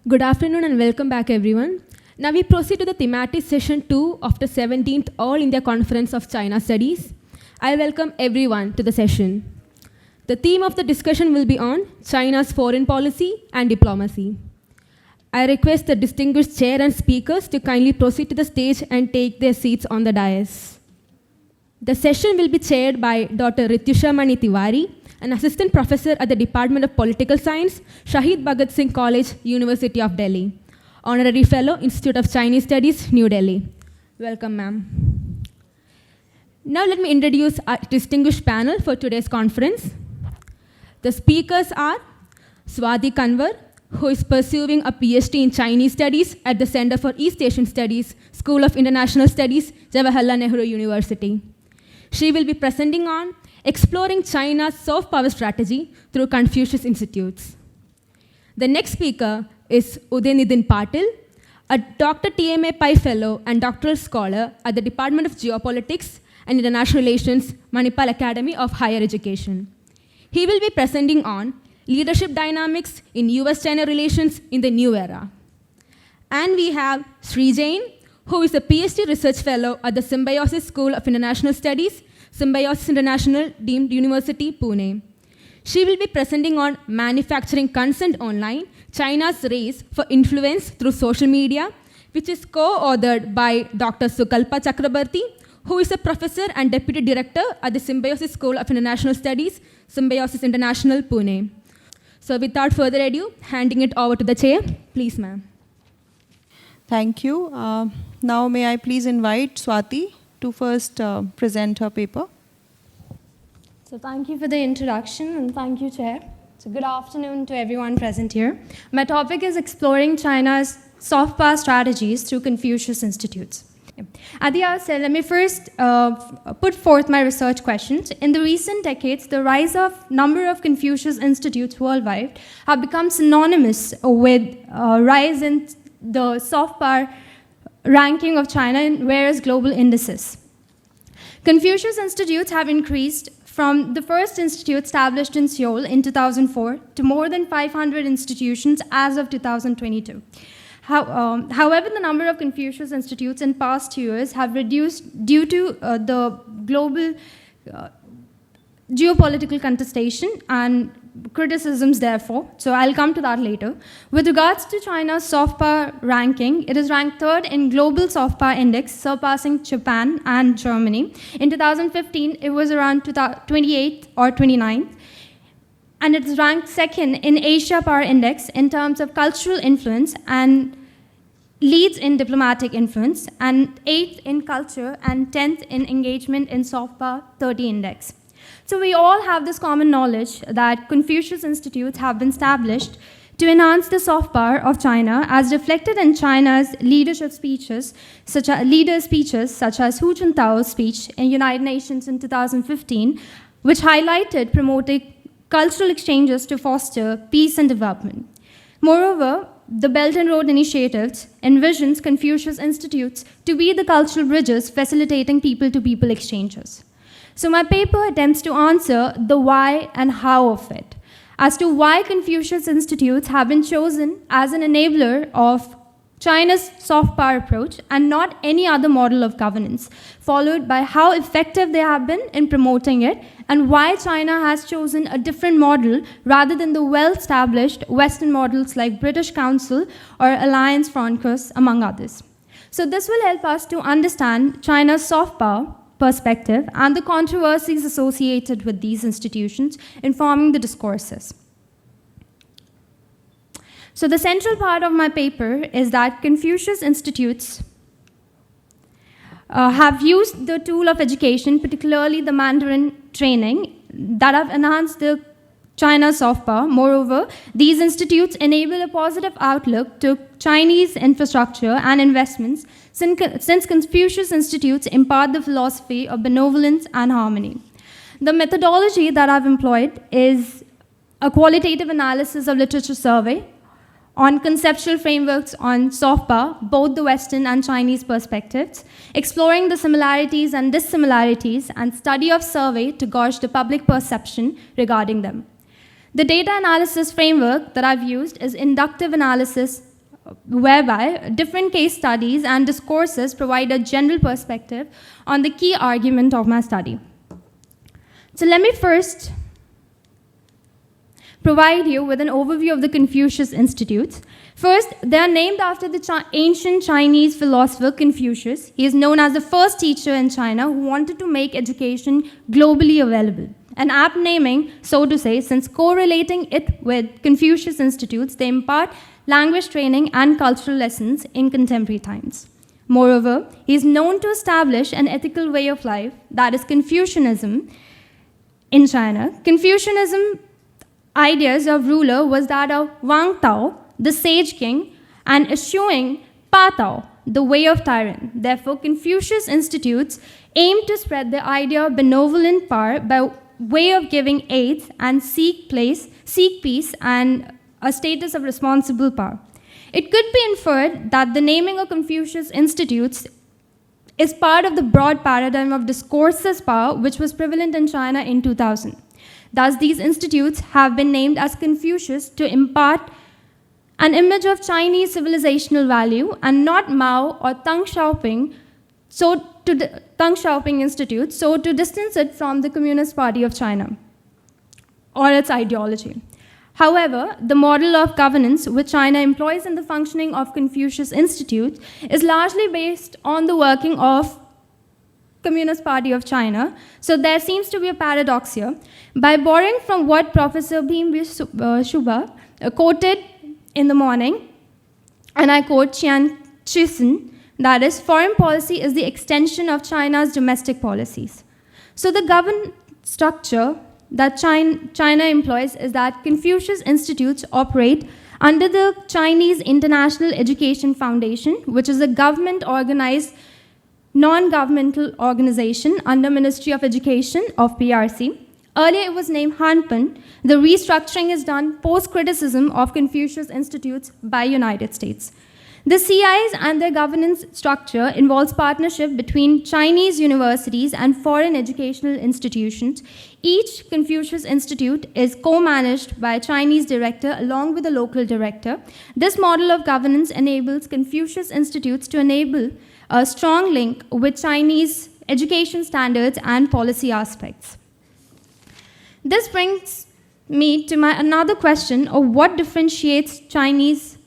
Good afternoon and welcome back, everyone. Now we proceed to the thematic session 2 of the 17th All India Conference of China Studies. I welcome everyone to the session. The theme of the discussion will be on China's foreign policy and diplomacy. I request the distinguished chair and speakers to kindly proceed to the stage and take their seats on the dais. The session will be chaired by Dr. Rityusha Tiwary, an assistant professor at the Department of Political Science, Shaheed Bhagat Singh College, University of Delhi. Honorary Fellow, Institute of Chinese Studies, New Delhi. Welcome, ma'am. Now let me introduce our distinguished panel for today's conference. The speakers are Swati Kanwar, who is pursuing a PhD in Chinese Studies at the Center for East Asian Studies, School of International Studies, Jawaharlal Nehru University. She will be presenting on exploring China's soft power strategy through Confucius Institutes. The next speaker is Uday Nitin Patil, a Dr. TMA Pai Fellow and Doctoral Scholar at the Department of Geopolitics and International Relations, Manipal Academy of Higher Education. He will be presenting on leadership dynamics in US-China relations in the new era. And we have Shree Jain, who is a PhD Research Fellow at the Symbiosis School of International Studies, Symbiosis International Deemed University, Pune. She will be presenting on manufacturing consent online, China's race for influence through social media, which is co-authored by Dr. Sukalpa Chakrabarti, who is a professor and deputy director at the Symbiosis School of International Studies, Symbiosis International, Pune. So without further ado, handing it over to the chair. Please, ma'am. Thank you. Now may I please invite Swati to first present her paper. So thank you for the introduction and thank you, Chair. So good afternoon to everyone present here. My topic is exploring China's soft power strategies through Confucius Institutes. At the outset, let me first put forth my research questions. In the recent decades, the rise of number of Confucius Institutes worldwide have become synonymous with rise in the soft power ranking of China in various global indices. Confucius Institutes have increased from the first institute established in Seoul in 2004 to more than 500 institutions as of 2022. However, the number of Confucius Institutes in past years have reduced due to the global geopolitical contestation and criticisms, therefore. So I'll come to that later. With regards to China's soft power ranking, it is ranked third in Global Soft Power Index, surpassing Japan and Germany. In 2015, it was around 28th or 29th. And it is ranked second in Asia Power Index in terms of cultural influence and leads in diplomatic influence, and 8th in culture and 10th in engagement in soft power 30 index. So we all have this common knowledge that Confucius Institutes have been established to enhance the soft power of China as reflected in China's leadership speeches, such as Hu Jintao's speech in United Nations in 2015, which highlighted promoting cultural exchanges to foster peace and development. Moreover, the Belt and Road Initiatives envisions Confucius Institutes to be the cultural bridges facilitating people-to-people exchanges. So my paper attempts to answer the why and how of it, as to why Confucius Institutes have been chosen as an enabler of China's soft power approach and not any other model of governance, followed by how effective they have been in promoting it, and why China has chosen a different model rather than the well-established Western models like British Council or Alliance Francaise, among others. So this will help us to understand China's soft power perspective and the controversies associated with these institutions in forming the discourses. So the central part of my paper is that Confucius Institutes have used the tool of education, particularly the Mandarin training, that have enhanced the China's soft power. Moreover, these institutes enable a positive outlook to Chinese infrastructure and investments since Confucius Institutes impart the philosophy of benevolence and harmony. The methodology that I've employed is a qualitative analysis of literature survey on conceptual frameworks on soft power, both the Western and Chinese perspectives, exploring the similarities and dissimilarities, and study of survey to gauge the public perception regarding them. The data analysis framework that I've used is inductive analysis whereby different case studies and discourses provide a general perspective on the key argument of my study. So let me first provide you with an overview of the Confucius Institutes. First, they are named after the ancient Chinese philosopher Confucius. He is known as the first teacher in China who wanted to make education globally available. An apt naming, so to say, since correlating it with Confucius Institutes, they impart language training and cultural lessons in contemporary times. Moreover, he is known to establish an ethical way of life, that is Confucianism, in China. Confucianism ideas of ruler was that of Wang Tao, the sage king, and eschewing Pa Tao, the way of tyrant. Therefore, Confucius Institutes aim to spread the idea of benevolent power by way of giving aid and seek peace and a status of responsible power. It could be inferred that the naming of Confucius Institutes is part of the broad paradigm of discourses power which was prevalent in China in 2000. Thus, these institutes have been named as Confucius to impart an image of Chinese civilizational value and not Mao or Deng Xiaoping, Deng Xiaoping Institute, so to distance it from the Communist Party of China or its ideology. However, the model of governance which China employs in the functioning of Confucius Institute is largely based on the working of Communist Party of China, so there seems to be a paradox here. By borrowing from what Professor Shubha quoted in the morning, and I quote Chiang Chih-sun, that is, foreign policy is the extension of China's domestic policies. So the governance structure that China employs is that Confucius Institutes operate under the Chinese International Education Foundation, which is a government-organized non-governmental organization under Ministry of Education of PRC. Earlier it was named Hanpan. The restructuring is done post-criticism of Confucius Institutes by United States. The CIs and their governance structure involves partnership between Chinese universities and foreign educational institutions. Each Confucius Institute is co-managed by a Chinese director along with a local director. This model of governance enables Confucius Institutes to enable a strong link with Chinese education standards and policy aspects. This brings me to another question of what differentiates Chinese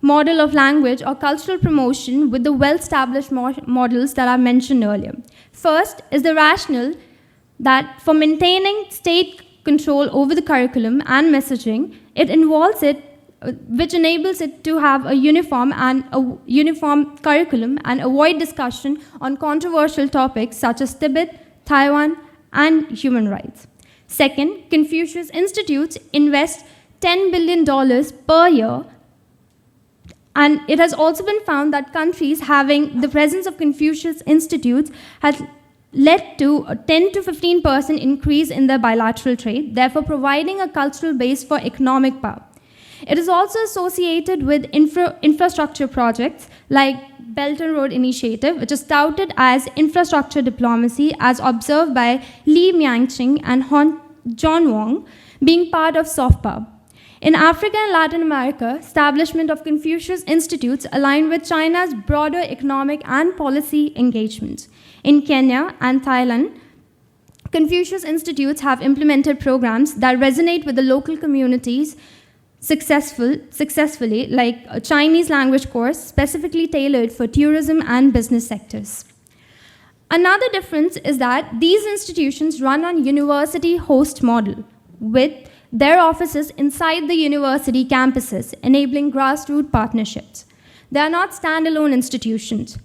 model of language or cultural promotion with the well-established models that I mentioned earlier. First is the rationale that for maintaining state control over the curriculum and messaging, which enables it to have a uniform curriculum and avoid discussion on controversial topics such as Tibet, Taiwan, and human rights. Second, Confucius Institutes invest $10 billion per year, and it has also been found that countries having the presence of Confucius Institutes has led to a 10 to 15% increase in their bilateral trade, therefore providing a cultural base for economic power. It is also associated with infrastructure projects like Belt and Road Initiative, which is touted as infrastructure diplomacy as observed by Li Miangqing and John Wong, being part of soft power. In Africa and Latin America, establishment of Confucius Institutes aligned with China's broader economic and policy engagements. In Kenya and Thailand, Confucius Institutes have implemented programs that resonate with the local communities successfully, like a Chinese language course specifically tailored for tourism and business sectors. Another difference is that these institutions run on university host model with their offices inside the university campuses, enabling grassroots partnerships. They are not standalone institutions.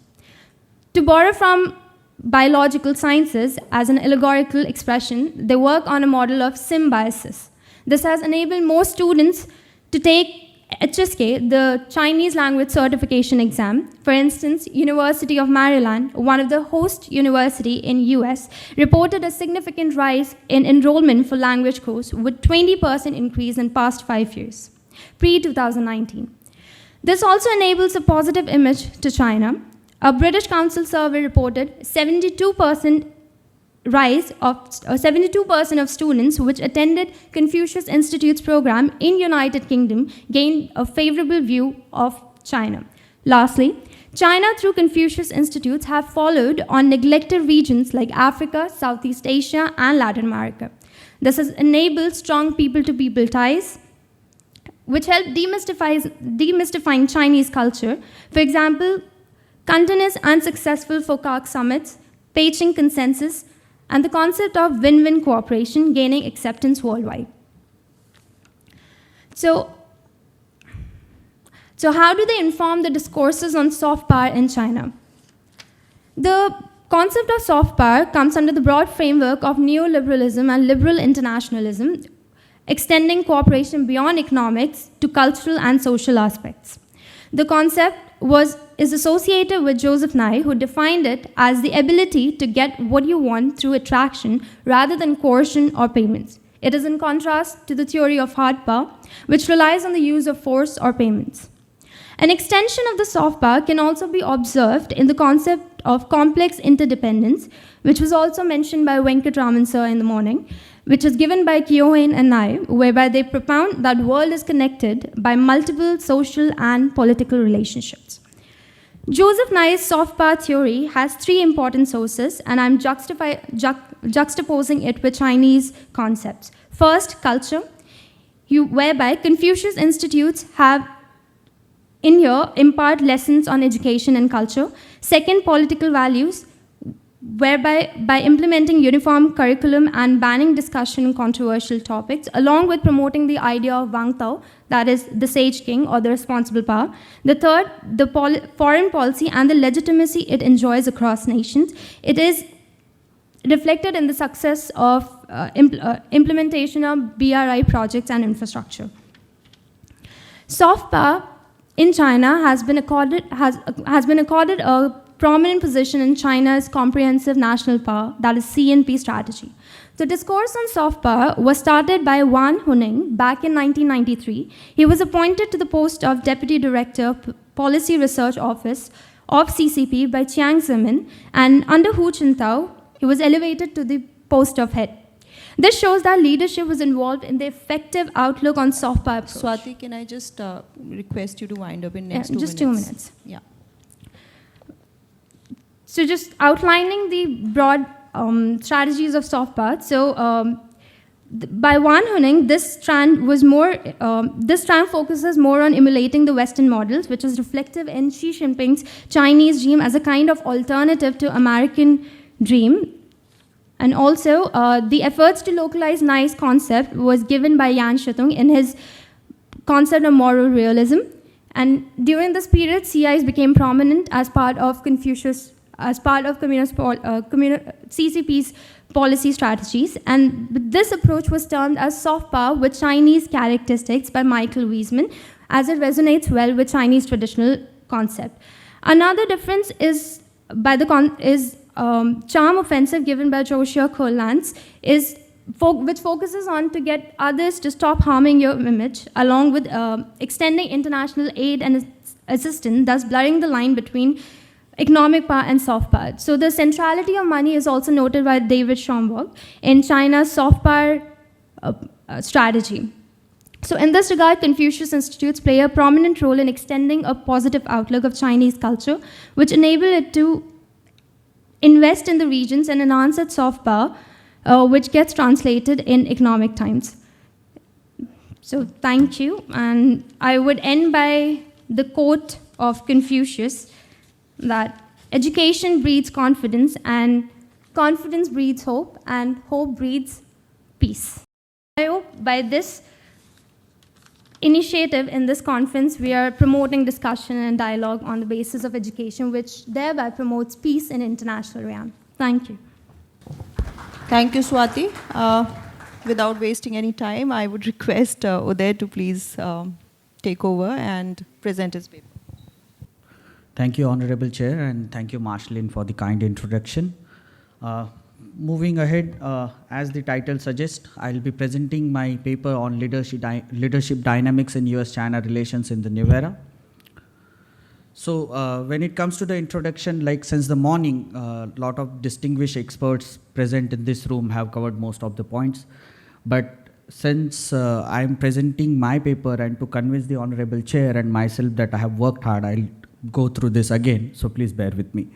To borrow from biological sciences as an allegorical expression, they work on a model of symbiosis. This has enabled more students to take HSK, the Chinese language certification exam. For instance, University of Maryland, one of the host university in US, reported a significant rise in enrollment for language course with 20% increase in past 5 years, pre-2019. This also enables a positive image to China. A British Council survey reported 72% of students which attended Confucius Institute's program in United Kingdom gained a favorable view of China. Lastly, China through Confucius institutes have followed on neglected regions like Africa, Southeast Asia, and Latin America. This has enabled strong people-to-people ties, which help demystifying Chinese culture. For example, continuous and successful FOCAC summits, Beijing Consensus, and the concept of win-win cooperation gaining acceptance worldwide. So how do they inform the discourses on soft power in China? The concept of soft power comes under the broad framework of neoliberalism and liberal internationalism, extending cooperation beyond economics to cultural and social aspects. The concept is associated with Joseph Nye, who defined it as the ability to get what you want through attraction rather than coercion or payments. It is in contrast to the theory of hard power, which relies on the use of force or payments. An extension of the soft power can also be observed in the concept of complex interdependence, which was also mentioned by Venkatraman sir in the morning, which is given by Kyohane and Nye, whereby they propound that world is connected by multiple social and political relationships. Joseph Nye's soft power theory has three important sources, and I'm juxtaposing it with Chinese concepts. First, culture, whereby Confucius institutes have in here impart lessons on education and culture. Second, political values, whereby by implementing uniform curriculum and banning discussion on controversial topics, along with promoting the idea of Wang Tao, that is the sage king or the responsible power. The third, the foreign policy and the legitimacy it enjoys across nations. It is reflected in the success of implementation of BRI projects and infrastructure. Soft power in China has been accorded a prominent position in China's comprehensive national power, that is CNP strategy. The discourse on soft power was started by Wan Huning back in 1993. He was appointed to the post of Deputy Director, Policy Research Office of CCP by Chiang Zemin, and under Hu Jintao, he was elevated to the post of head. This shows that leadership was involved in the effective outlook on soft power approach. Swati, can I just request you to wind up in next 2 minutes? Just 2 minutes. Yeah. So just outlining the broad strategies of soft power. So by Wan Huning, this strand focuses more on emulating the Western models, which is reflective in Xi Jinping's Chinese dream as a kind of alternative to American dream. And also, the efforts to localize Nye's concept was given by Yan Shitung in his concept of moral realism. And during this period, CIs became prominent as part of CCP's policy strategies. And this approach was termed as soft power with Chinese characteristics by Michael Wiesmann, as it resonates well with Chinese traditional concept. Another difference is charm offensive given by Joshua Kurlantz, which focuses on to get others to stop harming your image, along with extending international aid and assistance, thus blurring the line between economic power and soft power. So the centrality of money is also noted by David Schomburg in China's soft power strategy. So in this regard, Confucius institutes play a prominent role in extending a positive outlook of Chinese culture, which enable it to invest in the regions and enhance its soft power, which gets translated in economic times. So thank you. And I would end by the quote of Confucius, that education breeds confidence, and confidence breeds hope, and hope breeds peace. I hope by this initiative in this conference, we are promoting discussion and dialogue on the basis of education, which thereby promotes peace in international realm. Thank you. Thank you, Swati. Without wasting any time, I would request Uday to please take over and present his paper. Thank you, Honorable Chair, and thank you, Marshalin, for the kind introduction. Moving ahead, as the title suggests, I'll be presenting my paper on leadership dynamics in US-China relations in the new era. So when it comes to the introduction, like since the morning, a lot of distinguished experts present in this room have covered most of the points. But since I am presenting my paper and to convince the Honorable Chair and myself that I have worked hard, I'll go through this again, so please bear with me.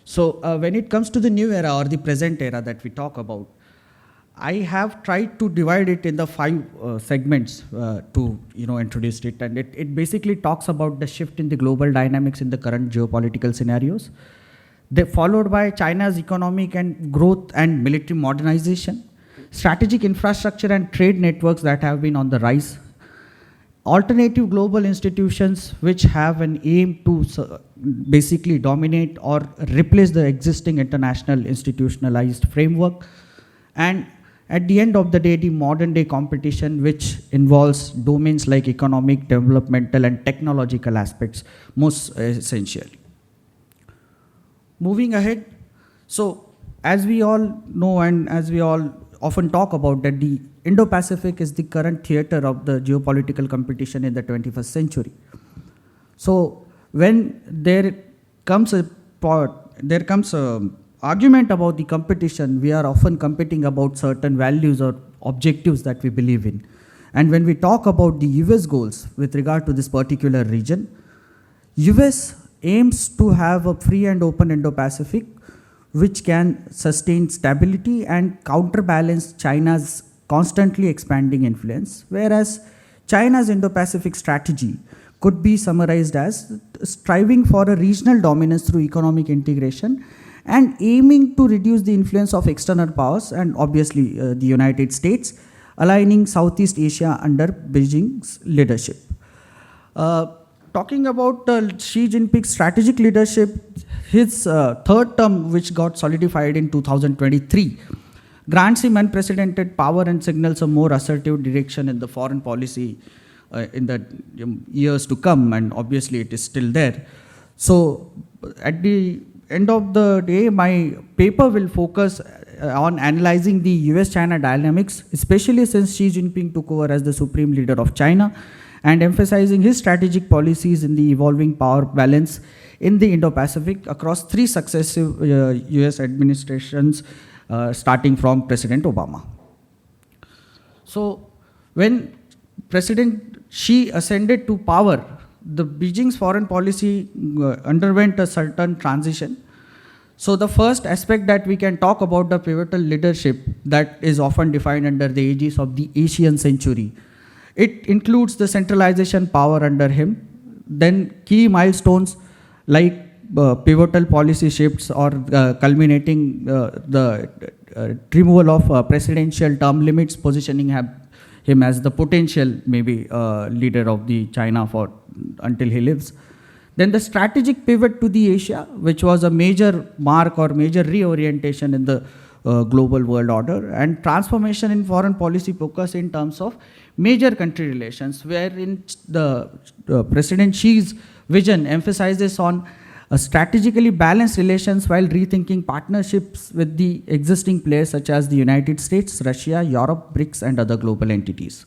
So when it comes to the new era or the present era that we talk about, I have tried to divide it in the 5 segments to introduce it, and it basically talks about the shift in the global dynamics in the current geopolitical scenarios. Followed by China's economic and growth and military modernization, strategic infrastructure and trade networks that have been on the rise, alternative global institutions which have an aim to basically dominate or replace the existing international institutionalized framework, and at the end of the day, the modern day competition which involves domains like economic, developmental and technological aspects most essentially. Moving ahead, so as we all know and as we all often talk about that the Indo-Pacific is the current theater of the geopolitical competition in the 21st century. So when there comes a argument about the competition, we are often competing about certain values or objectives that we believe in. And when we talk about the US goals with regard to this particular region, US aims to have a free and open Indo-Pacific which can sustain stability and counterbalance China's constantly expanding influence, whereas China's Indo-Pacific strategy could be summarized as striving for a regional dominance through economic integration and aiming to reduce the influence of external powers and obviously the United States, aligning Southeast Asia under Beijing's leadership. Talking about Xi Jinping's strategic leadership, his third term, which got solidified in 2023, grants him unprecedented power and signals a more assertive direction in the foreign policy in the years to come, and obviously it is still there. So at the end of the day, my paper will focus on analyzing the US-China dynamics, especially since Xi Jinping took over as the supreme leader of China, and emphasizing his strategic policies in the evolving power balance in the Indo-Pacific across 3 successive US administrations, starting from President Obama. So when President Xi ascended to power, the Beijing's foreign policy underwent a certain transition. So the first aspect that we can talk about the pivotal leadership that is often defined under the aegis of the Asian century. It includes the centralization power under him, then key milestones like pivotal policy shifts or culminating the removal of presidential term limits, positioning him as the potential maybe leader of the China for until he lives. Then the strategic pivot to the Asia, which was a major mark or major reorientation in the global world order, and transformation in foreign policy focus in terms of major country relations, wherein the President Xi's vision emphasizes on strategically balanced relations while rethinking partnerships with the existing players such as the United States, Russia, Europe, BRICS, and other global entities.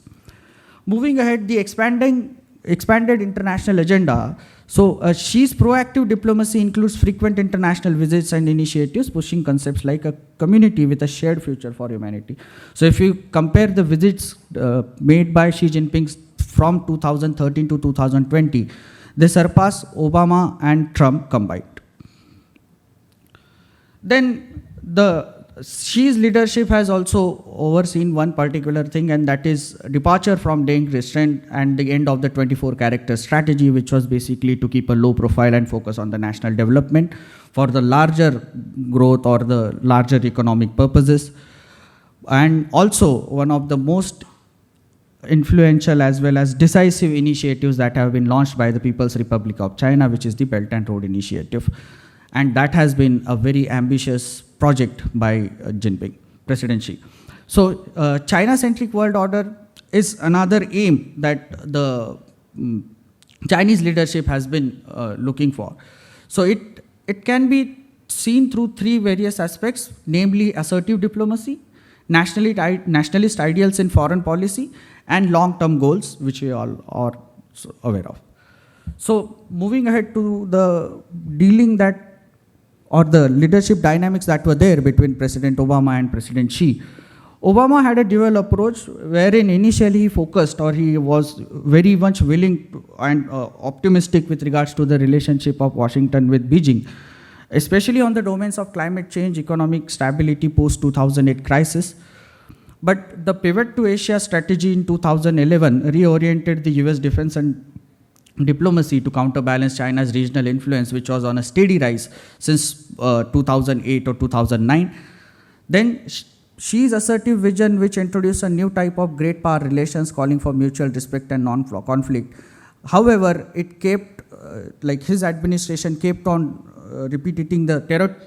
Moving ahead, the expanded international agenda. So Xi's proactive diplomacy includes frequent international visits and initiatives pushing concepts like a community with a shared future for humanity. So if you compare the visits made by Xi Jinping from 2013 to 2020, they surpass Obama and Trump combined. Then Xi's leadership has also overseen one particular thing, and that is departure from daring restraint and the end of the 24-character strategy, which was basically to keep a low profile and focus on the national development for the larger growth or the larger economic purposes. And also one of the most influential as well as decisive initiatives that have been launched by the People's Republic of China, which is the Belt and Road Initiative. And that has been a very ambitious project by President Xi. So China-centric world order is another aim that the Chinese leadership has been looking for. So it can be seen through 3 various aspects, namely assertive diplomacy, nationalist ideals in foreign policy, and long-term goals, which we all are aware of. So moving ahead to the dealing that or the leadership dynamics that were there between President Obama and President Xi. Obama had a dual approach wherein initially he focused, or he was very much willing and optimistic with regards to the relationship of Washington with Beijing, especially on the domains of climate change, economic stability, post-2008 crisis. But the pivot to Asia strategy in 2011 reoriented the US defense and diplomacy to counterbalance China's regional influence, which was on a steady rise since 2008 or 2009. Then Xi's assertive vision, which introduced a new type of great power relations calling for mutual respect and non-conflict. However, it kept, like his administration kept on repeating the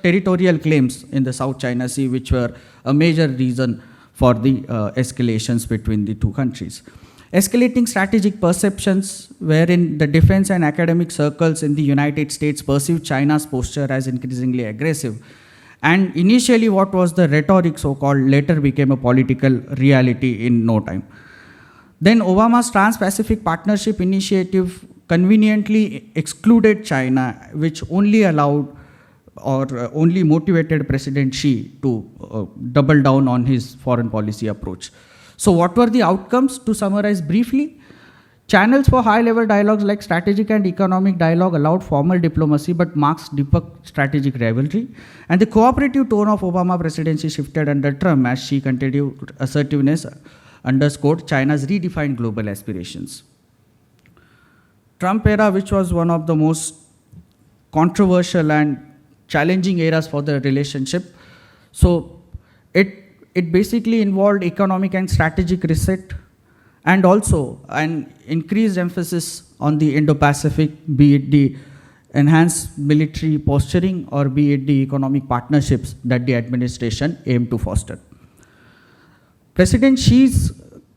territorial claims in the South China Sea, which were a major reason for the escalations between the two countries. Escalating strategic perceptions, wherein the defense and academic circles in the United States perceived China's posture as increasingly aggressive. And initially what was the rhetoric so-called later became a political reality in no time. Then Obama's Trans-Pacific Partnership Initiative conveniently excluded China, which only allowed or only motivated President Xi to double down on his foreign policy approach. So what were the outcomes? To summarize briefly, channels for high-level dialogues like strategic and economic dialogue allowed formal diplomacy but masked deeper strategic rivalry. And the cooperative tone of Obama presidency shifted under Trump as Xi continued assertiveness underscored China's redefined global aspirations. Trump era, which was one of the most controversial and challenging eras for the relationship. So it basically involved economic and strategic reset, and also an increased emphasis on the Indo-Pacific, be it the enhanced military posturing or be it the economic partnerships that the administration aimed to foster. President Xi's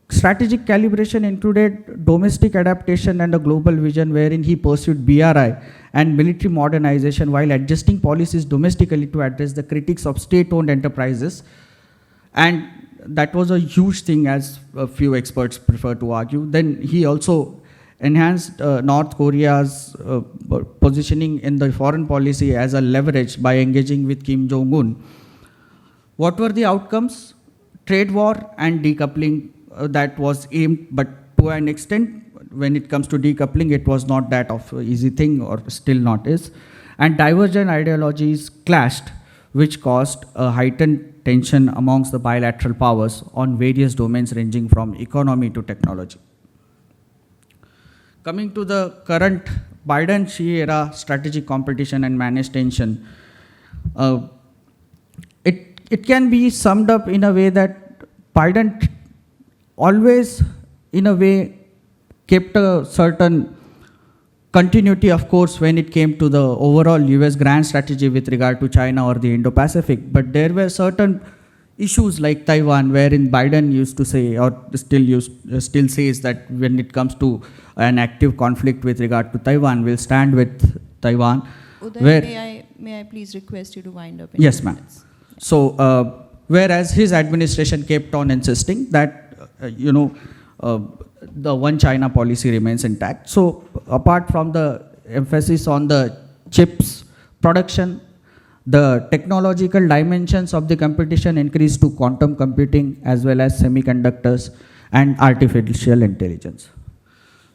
strategic calibration included domestic adaptation and a global vision wherein he pursued BRI and military modernization while adjusting policies domestically to address the critiques of state-owned enterprises. And that was a huge thing, as a few experts prefer to argue. Then he also enhanced North Korea's positioning in the foreign policy as a leverage by engaging with Kim Jong-un. What were the outcomes? Trade war and decoupling that was aimed, but to an extent, when it comes to decoupling, it was not that of an easy thing, or still not is. And divergent ideologies clashed, which caused a heightened tension amongst the bilateral powers on various domains ranging from economy to technology. Coming to the current Biden-Xi era strategic competition and managed tension, it can be summed up in a way that Biden always, in a way, kept a certain continuity, of course, when it came to the overall US grand strategy with regard to China or the Indo-Pacific. But there were certain issues like Taiwan, wherein Biden used to say, or still says, that when it comes to an active conflict with regard to Taiwan, we'll stand with Taiwan. Uday, may I please request you to wind up? Yes, ma'am. So, whereas his administration kept on insisting that, the one China policy remains intact. So apart from the emphasis on the chips production, the technological dimensions of the competition increased to quantum computing as well as semiconductors and artificial intelligence.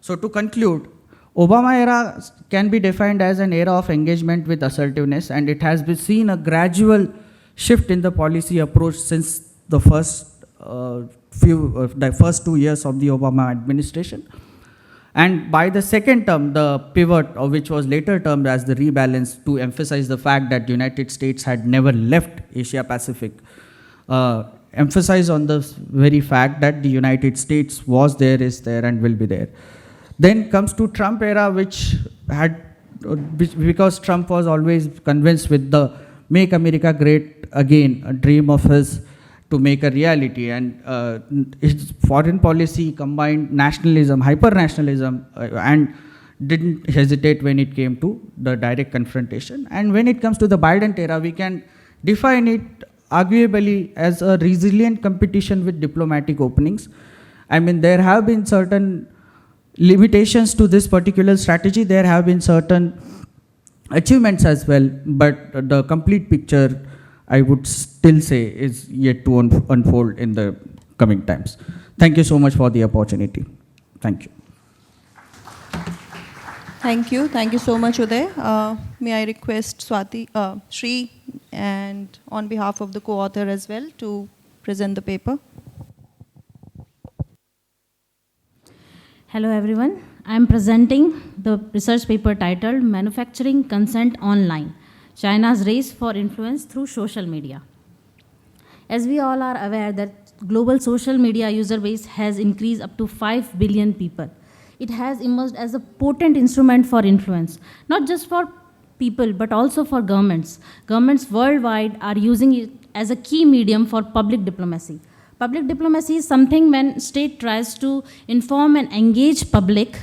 So to conclude, Obama era can be defined as an era of engagement with assertiveness, and it has been seen a gradual shift in the policy approach since the first the first 2 years of the Obama administration. And by the second term, the pivot, which was later termed as the rebalance, to emphasize the fact that the United States had never left Asia Pacific, emphasize on the very fact that the United States was there, is there, and will be there. Then comes to Trump era, because Trump was always convinced with the Make America Great Again, a dream of his, to make a reality, and his foreign policy combined nationalism, hyper-nationalism, and didn't hesitate when it came to the direct confrontation. And when it comes to the Biden era, we can define it arguably as a resilient competition with diplomatic openings. I mean, there have been certain limitations to this particular strategy. There have been certain achievements as well, but the complete picture, I would still say is yet to unfold in the coming times. Thank you so much for the opportunity. Thank you. Thank you. Thank you so much, Uday. May I request Swati, Shree, and on behalf of the co-author as well, to present the paper. Hello everyone. I am presenting the research paper titled Manufacturing Consent Online, China's Race for Influence Through Social Media. As we all are aware that global social media user base has increased up to 5 billion people. It has emerged as a potent instrument for influence, not just for people, but also for governments. Governments worldwide are using it as a key medium for public diplomacy. Public diplomacy is something when state tries to inform and engage public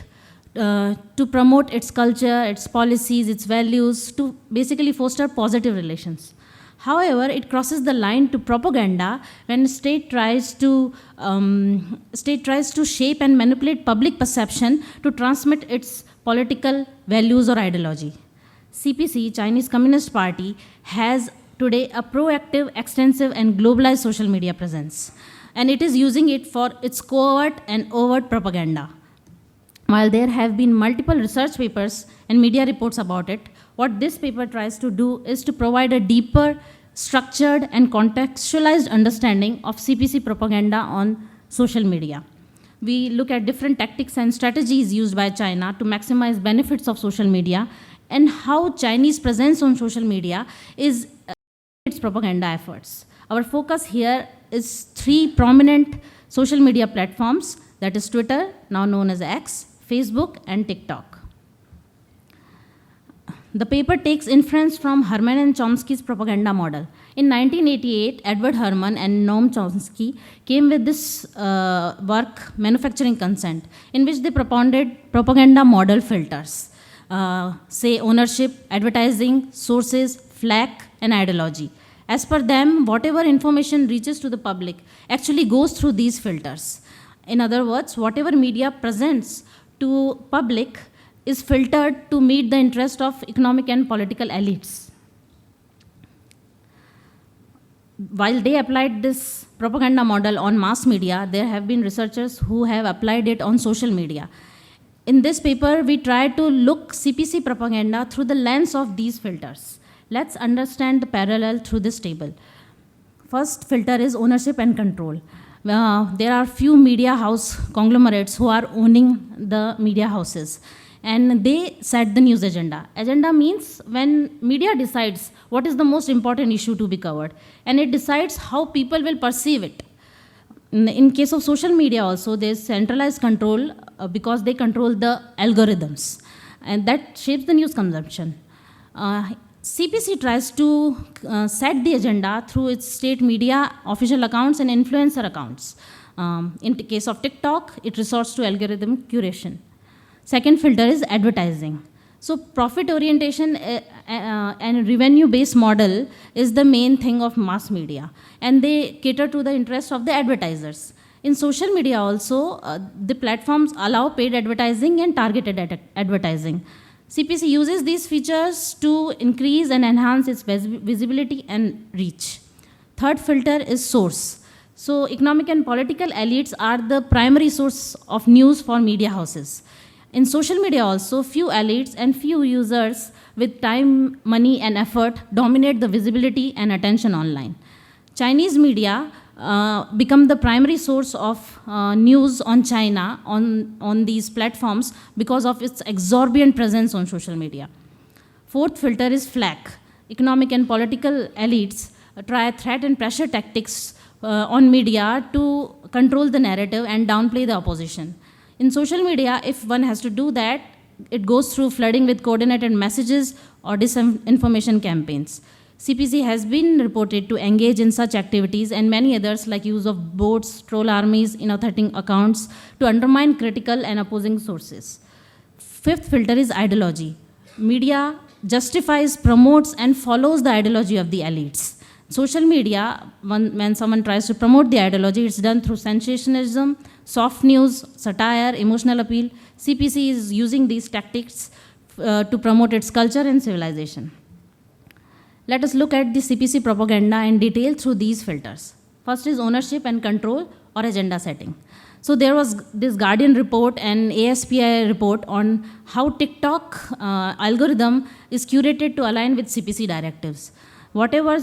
to promote its culture, its policies, its values, to basically foster positive relations. However, it crosses the line to propaganda when state tries to shape and manipulate public perception to transmit its political values or ideology. CPC, Chinese Communist Party, has today a proactive, extensive, and globalized social media presence, and it is using it for its covert and overt propaganda. While there have been multiple research papers and media reports about it, what this paper tries to do is to provide a deeper, structured, and contextualized understanding of CPC propaganda on social media. We look at different tactics and strategies used by China to maximize benefits of social media and how Chinese presence on social media is its propaganda efforts. Our focus here is 3 prominent social media platforms, that is Twitter, now known as X, Facebook, and TikTok. The paper takes inference from Herman and Chomsky's propaganda model. In 1988, Edward Herman and Noam Chomsky came with this work, Manufacturing Consent, in which they propounded propaganda model filters, say ownership, advertising, sources, flag, and ideology. As per them, whatever information reaches to the public actually goes through these filters. In other words, whatever media presents to public is filtered to meet the interest of economic and political elites. While they applied this propaganda model on mass media, there have been researchers who have applied it on social media. In this paper, we try to look CPC propaganda through the lens of these filters. Let's understand the parallel through this table. First filter is ownership and control. There are few media house conglomerates who are owning the media houses, and they set the news agenda. Agenda means when media decides what is the most important issue to be covered, and it decides how people will perceive it. In case of social media also, there's centralized control because they control the algorithms, and that shapes the news consumption. CPC tries to set the agenda through its state media, official accounts, and influencer accounts. In the case of TikTok, it resorts to algorithm curation. Second filter is advertising. So profit orientation and revenue-based model is the main thing of mass media, and they cater to the interests of the advertisers. In social media also, the platforms allow paid advertising and targeted advertising. CPC uses these features to increase and enhance its visibility and reach. Third filter is source. So economic and political elites are the primary source of news for media houses. In social media also, few elites and few users with time, money, and effort dominate the visibility and attention online. Chinese media become the primary source of news on China on these platforms because of its exorbitant presence on social media. Fourth filter is flag. Economic and political elites try threat and pressure tactics on media to control the narrative and downplay the opposition. In social media, if one has to do that, it goes through flooding with coordinated messages or disinformation campaigns. CPC has been reported to engage in such activities and many others like use of bots, troll armies, inauthentic accounts to undermine critical and opposing sources. Fifth filter is ideology. Media justifies, promotes, and follows the ideology of the elites. Social media, when someone tries to promote the ideology, it's done through sensationalism, soft news, satire, emotional appeal. CPC is using these tactics to promote its culture and civilization. Let us look at the CPC propaganda in detail through these filters. First is ownership and control or agenda setting. So there was this Guardian report and ASPI report on how TikTok algorithm is curated to align with CPC directives. Whatever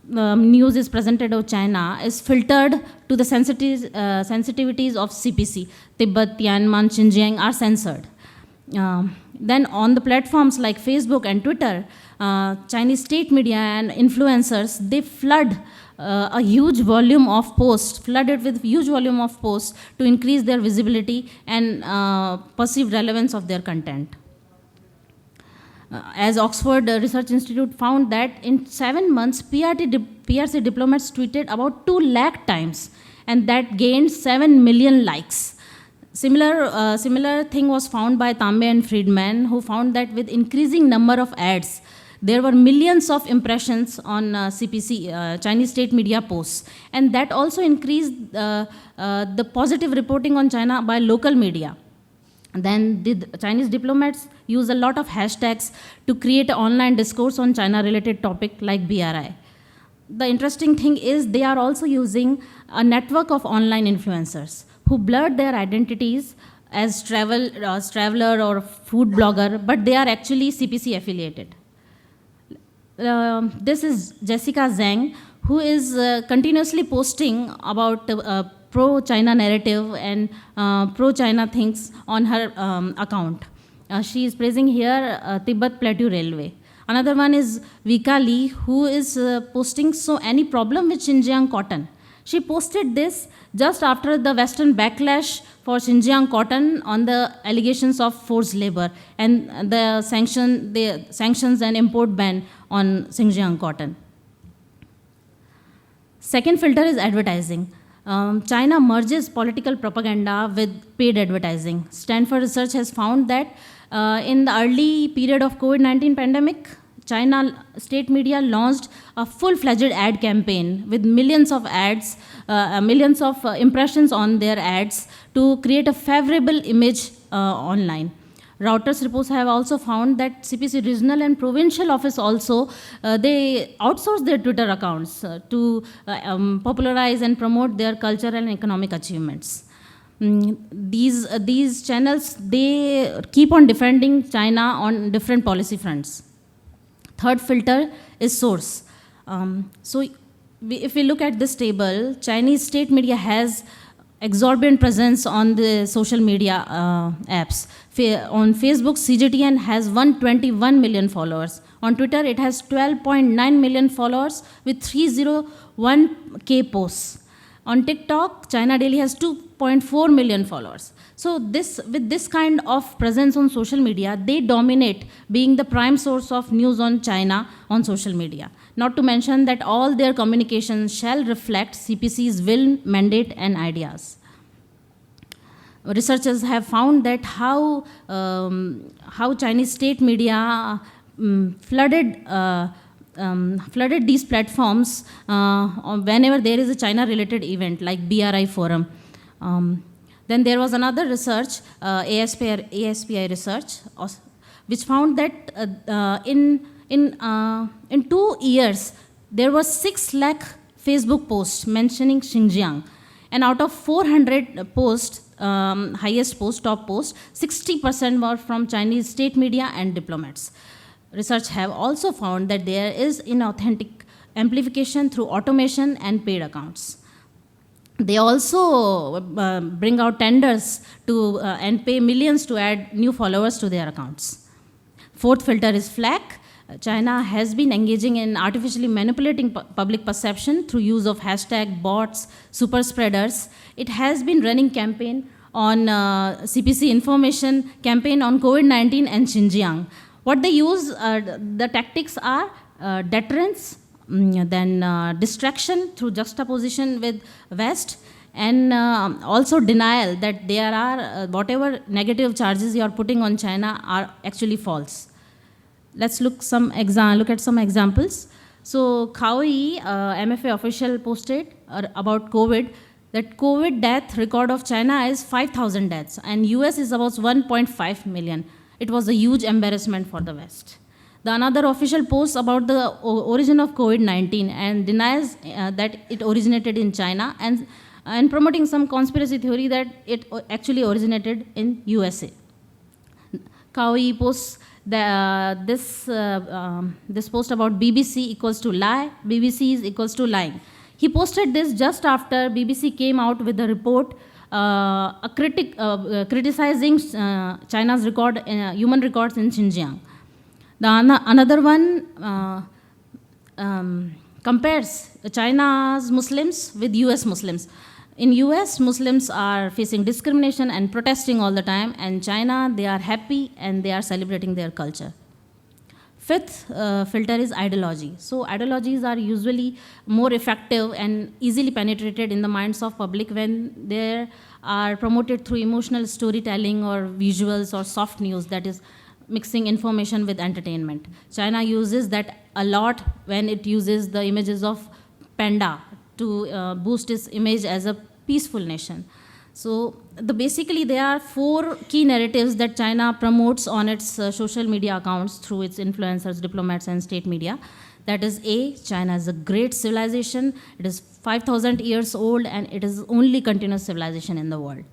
news is presented of China is filtered to the sensitivities of CPC. Tibet, Myanmar, Xinjiang are censored. Then on the platforms like Facebook and Twitter, Chinese state media and influencers, they flooded with huge volume of posts to increase their visibility and perceived relevance of their content. As Oxford Research Institute found that in 7 months, PRC diplomats tweeted about 2 lakh times, and that gained 7 million likes. Similar thing was found by Tambe and Friedman, who found that with increasing number of ads, there were millions of impressions on CPC, Chinese state media posts. And that also increased the positive reporting on China by local media. Then the Chinese diplomats use a lot of hashtags to create an online discourse on China-related topic like BRI. The interesting thing is they are also using a network of online influencers who blurred their identities as traveler or food blogger, but they are actually CPC affiliated. This is Jessica Zhang, who is continuously posting about pro-China narrative and pro-China things on her account. She is praising here Tibet Plateau Railway. Another one is Vika Lee, who is posting any problem with Xinjiang cotton. She posted this just after the Western backlash for Xinjiang cotton on the allegations of forced labor and the sanctions and import ban on Xinjiang cotton. Second filter is advertising. China merges political propaganda with paid advertising. Stanford research has found that in the early period of COVID-19 pandemic, China state media launched a full-fledged ad campaign with millions of ads, millions of impressions on their ads to create a favorable image online. Reuters reports have also found that CPC regional and provincial office also, they outsource their Twitter accounts to popularize and promote their cultural and economic achievements. These channels, they keep on defending China on different policy fronts. Third filter is source. If we look at this table, Chinese state media has exorbitant presence on the social media apps. On Facebook, CGTN has 121 million followers. On Twitter, it has 12.9 million followers with 301K posts. On TikTok, China Daily has 2.4 million followers. So with this kind of presence on social media, they dominate, being the prime source of news on China on social media. Not to mention that all their communications shall reflect CPC's will, mandate, and ideas. Researchers have found that how Chinese state media flooded these platforms whenever there is a China-related event like BRI Forum. Then there was another research, ASPI research, which found that in 2 years, there were 6 lakh Facebook posts mentioning Xinjiang. And out of 400 posts, highest post, top post, 60% were from Chinese state media and diplomats. Research have also found that there is inauthentic amplification through automation and paid accounts. They also bring out tenders to and pay millions to add new followers to their accounts. Fourth filter is FLAC. China has been engaging in artificially manipulating public perception through use of hashtag, bots, super spreaders. It has been running campaign on CPC information campaign on COVID-19 and Xinjiang. What they use, the tactics are deterrence, then distraction through juxtaposition with West, and also denial that there are whatever negative charges you are putting on China are actually false. Let's look at some examples. So Kaoi, MFA official, posted about COVID, that COVID death record of China is 5,000 deaths, and US is about 1.5 million. It was a huge embarrassment for the West. The another official posts about the origin of COVID-19 and denies that it originated in China, and promoting some conspiracy theory that it actually originated in USA. Kawi posts this post about BBC equals to lie, BBC is equals to lying. He posted this just after BBC came out with a report criticizing China's human records in Xinjiang. Another one compares China's Muslims with US Muslims. In US, Muslims are facing discrimination and protesting all the time, and China, they are happy and they are celebrating their culture. Fifth filter is ideology. So ideologies are usually more effective and easily penetrated in the minds of public when they are promoted through emotional storytelling or visuals or soft news, that is mixing information with entertainment. China uses that a lot when it uses the images of panda to boost its image as a peaceful nation. So basically there are 4 key narratives that China promotes on its social media accounts through its influencers, diplomats, and state media. That is A, China is a great civilization. It is 5,000 years old and it is only continuous civilization in the world.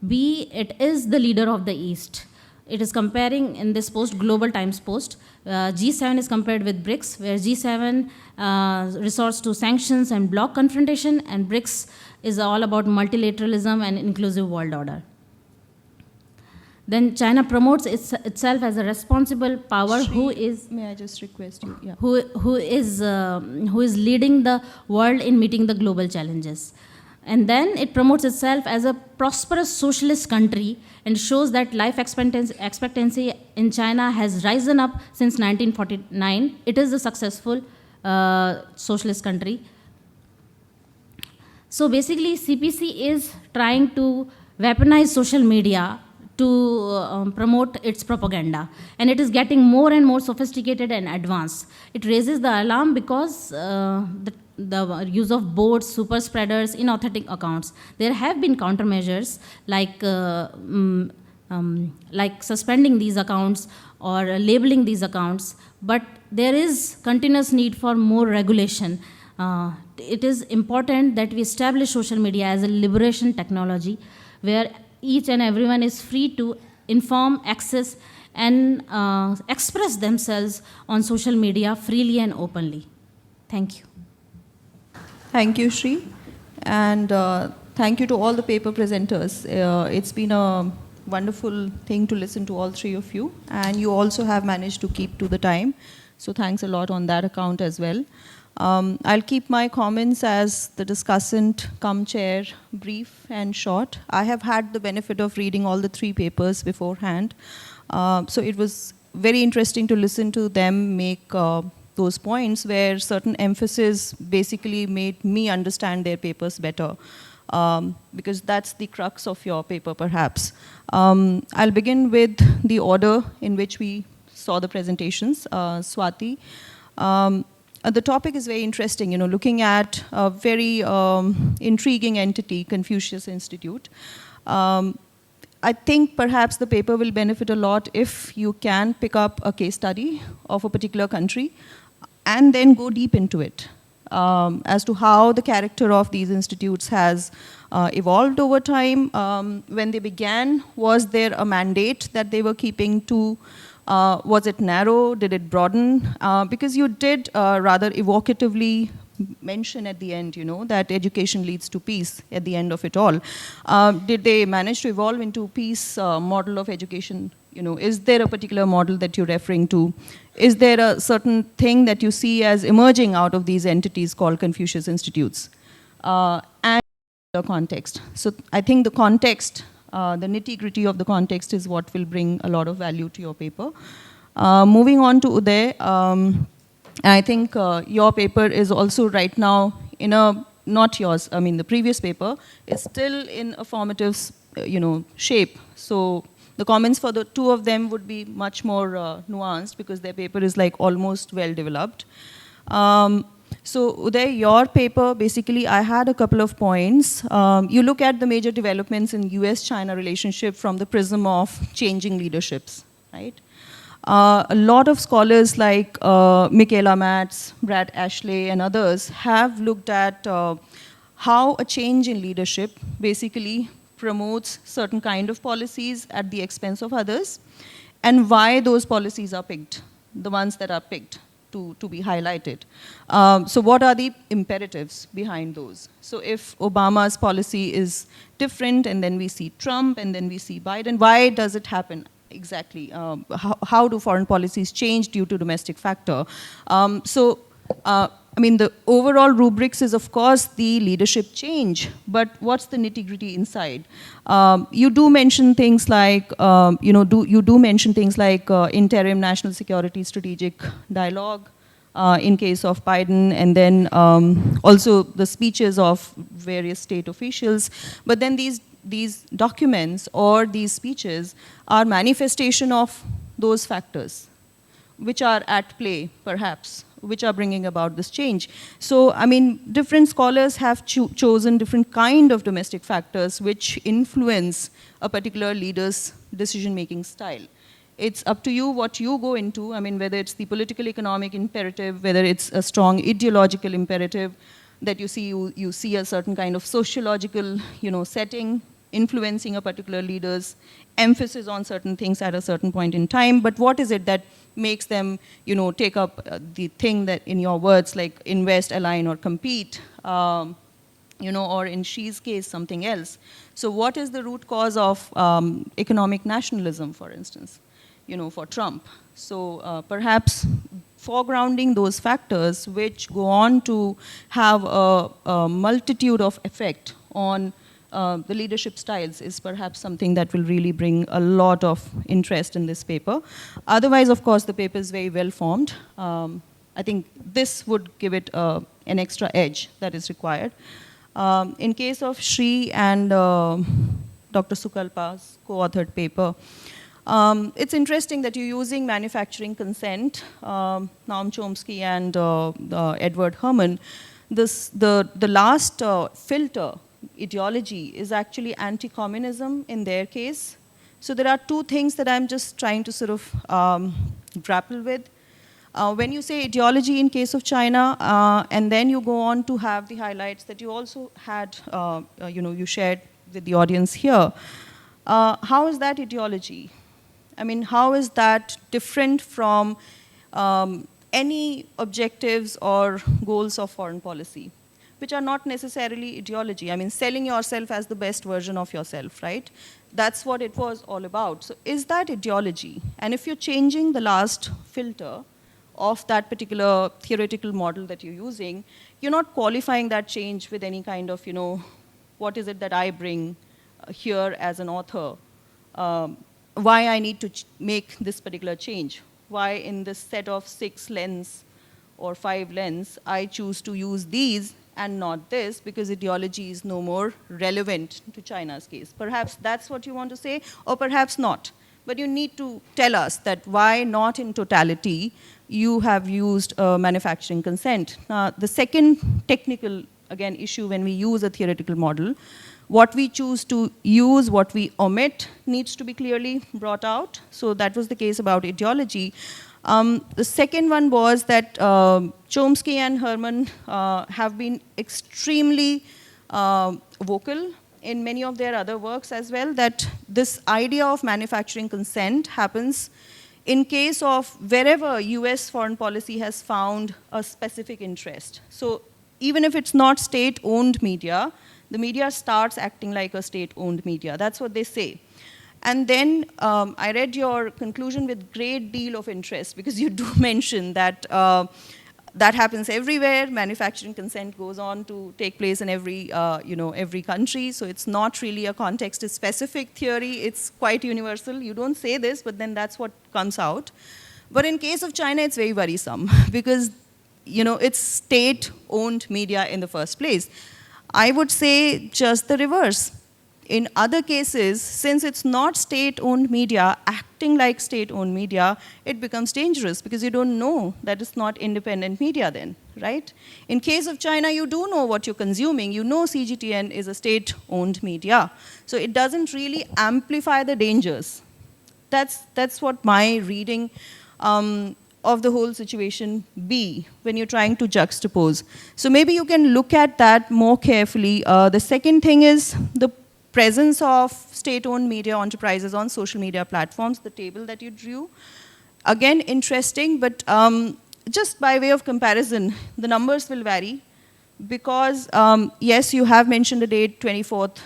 B, it is the leader of the East. It is comparing in this post, Global Times post, G7 is compared with BRICS, where G7 resorts to sanctions and bloc confrontation, and BRICS is all about multilateralism and inclusive world order. Then China promotes itself as a responsible power. Shree, who is... May I just request you? Yeah. Who is leading the world in meeting the global challenges. And then it promotes itself as a prosperous socialist country and shows that life expectancy in China has risen up since 1949. It is a successful socialist country. So basically, CPC is trying to weaponize social media to promote its propaganda. And it is getting more and more sophisticated and advanced. It raises the alarm because the use of bots, super spreaders, inauthentic accounts. There have been countermeasures like suspending these accounts or labeling these accounts, but there is continuous need for more regulation. It is important that we establish social media as a liberation technology where each and everyone is free to inform, access, and express themselves on social media freely and openly. Thank you. Thank you, Shree. And thank you to all the paper presenters. It's been a wonderful thing to listen to all 3 of you. And you also have managed to keep to the time. So thanks a lot on that account as well. I'll keep my comments as the discussant cum chair brief and short. I have had the benefit of reading all the 3 papers beforehand. So it was very interesting to listen to them make those points where certain emphasis basically made me understand their papers better, because that's the crux of your paper, perhaps. I'll begin with the order in which we saw the presentations. Swati, the topic is very interesting, looking at a very intriguing entity, Confucius Institute. I think perhaps the paper will benefit a lot if you can pick up a case study of a particular country and then go deep into it as to how the character of these institutes has evolved over time. When they began, was there a mandate that they were keeping to? Was it narrow? Did it broaden? Because you did rather evocatively mention at the end, that education leads to peace at the end of it all. Did they manage to evolve into peace model of education? Is there a particular model that you're referring to? Is there a certain thing that you see as emerging out of these entities called Confucius Institutes? And the context. So I think the context, the nitty-gritty of the context is what will bring a lot of value to your paper. Moving on to Uday, I think your paper is also right now in a, not yours, I mean the previous paper is still in a formative, shape. So the comments for the 2 of them would be much more nuanced because their paper is like almost well developed. So Uday, your paper, basically I had a couple of points. You look at the major developments in US-China relationship from the prism of changing leaderships, right? A lot of scholars like Michaela Matz, Brad Ashley, and others have looked at how a change in leadership basically promotes certain kind of policies at the expense of others, and why those policies are picked, the ones that are picked to be highlighted. So what are the imperatives behind those? So if Obama's policy is different, and then we see Trump, and then we see Biden, why does it happen? Exactly. How do foreign policies change due to domestic factor? I mean, the overall rubrics is, of course, the leadership change, but what's the nitty-gritty inside? You do mention things like, interim national security strategic dialogue in case of Biden, and then also the speeches of various state officials. But then these documents or these speeches are manifestation of those factors which are at play, perhaps, which are bringing about this change. So, I mean, different scholars have chosen different kind of domestic factors which influence a particular leader's decision-making style. It's up to you what you go into. I mean, whether it's the political economic imperative, whether it's a strong ideological imperative that you see a certain kind of sociological, setting influencing a particular leader's emphasis on certain things at a certain point in time. But what is it that makes them, take up the thing that, in your words, like invest, align, or compete, or in Shree's case, something else. So what is the root cause of economic nationalism, for instance, for Trump? So perhaps foregrounding those factors which go on to have a multitude of effect on the leadership styles is perhaps something that will really bring a lot of interest in this paper. Otherwise, of course, the paper is very well formed. I think this would give it an extra edge that is required. In case of Shree and Dr. Sukalpa's co-authored paper, it's interesting that you're using manufacturing consent, Noam Chomsky and Edward Herman. The last filter, ideology, is actually anti-communism in their case. So there are two things that I'm just trying to sort of grapple with. When you say ideology in case of China, and then you go on to have the highlights that you also had, you shared with the audience here, how is that ideology? I mean, how is that different from any objectives or goals of foreign policy, which are not necessarily ideology? I mean, selling yourself as the best version of yourself, right? That's what it was all about. So is that ideology? And if you're changing the last filter of that particular theoretical model that you're using, you're not qualifying that change with any kind of, what is it that I bring here as an author? Why I need to make this particular change? Why in this set of 6 lens or 5 lens, I choose to use these and not this, because ideology is no more relevant to China's case. Perhaps that's what you want to say, or perhaps not. But you need to tell us that why not in totality you have used manufacturing consent. The second technical, again, issue when we use a theoretical model, what we choose to use, what we omit, needs to be clearly brought out. So that was the case about ideology. The second one was that Chomsky and Herman have been extremely vocal in many of their other works as well, that this idea of manufacturing consent happens in case of wherever US foreign policy has found a specific interest. So even if it's not state-owned media, the media starts acting like a state-owned media. That's what they say. And then I read your conclusion with great deal of interest, because you do mention that that happens everywhere. Manufacturing consent goes on to take place in every, every country. So it's not really a context-specific theory. It's quite universal. You don't say this, but then that's what comes out. But in case of China, it's very worrisome, because it's state-owned media in the first place. I would say just the reverse. In other cases, since it's not state-owned media acting like state-owned media, it becomes dangerous, because you don't know that it's not independent media then, right? In case of China, you do know what you're consuming. You know CGTN is a state-owned media. So it doesn't really amplify the dangers that's what my reading of the whole situation be when you're trying to juxtapose. So maybe you can look at that more carefully. The second thing is the presence of state-owned media enterprises on social media platforms, the table that you drew. Again, interesting, but just by way of comparison, the numbers will vary because, yes, you have mentioned the date 24th,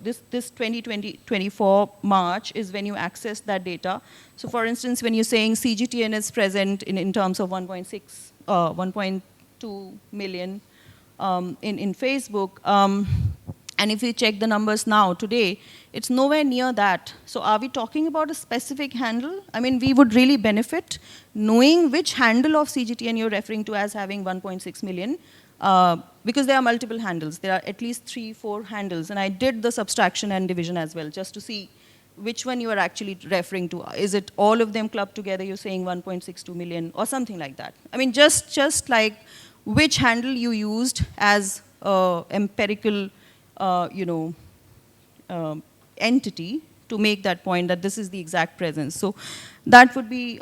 this 2024 March is when you access that data. So for instance, when you're saying CGTN is present in terms of 1.2 million in Facebook, and if we check the numbers now, today, it's nowhere near that. So are we talking about a specific handle? I mean, we would really benefit knowing which handle of CGTN you're referring to as having 1.6 million, because there are multiple handles. There are at least 3-4 handles. And I did the subtraction and division as well, just to see which one you are actually referring to. Is it all of them clubbed together, you're saying 1.62 million, or something like that? I mean, just like which handle you used as empirical entity to make that point that this is the exact presence. So that would be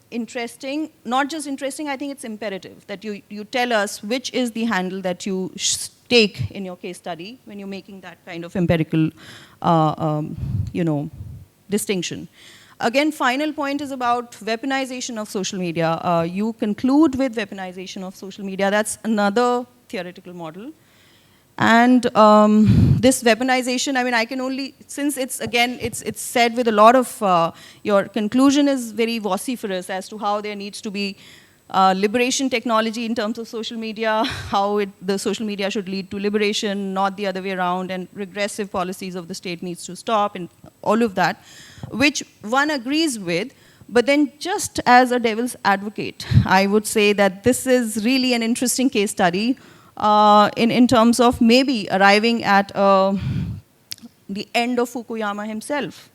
interesting. Not just interesting, I think it's imperative that you tell us which is the handle that you take in your case study when you're making that kind of empirical distinction. Again, final point is about weaponization of social media. You conclude with weaponization of social media. That's another theoretical model. And this weaponization, I mean, I can only, since it's said with a lot of, your conclusion is very vociferous as to how there needs to be liberation technology in terms of social media, how the social media should lead to liberation, not the other way around, and regressive policies of the state needs to stop, and all of that, which one agrees with. But then just as a devil's advocate, I would say that this is really an interesting case study in terms of maybe arriving at the end of Fukuyama himself.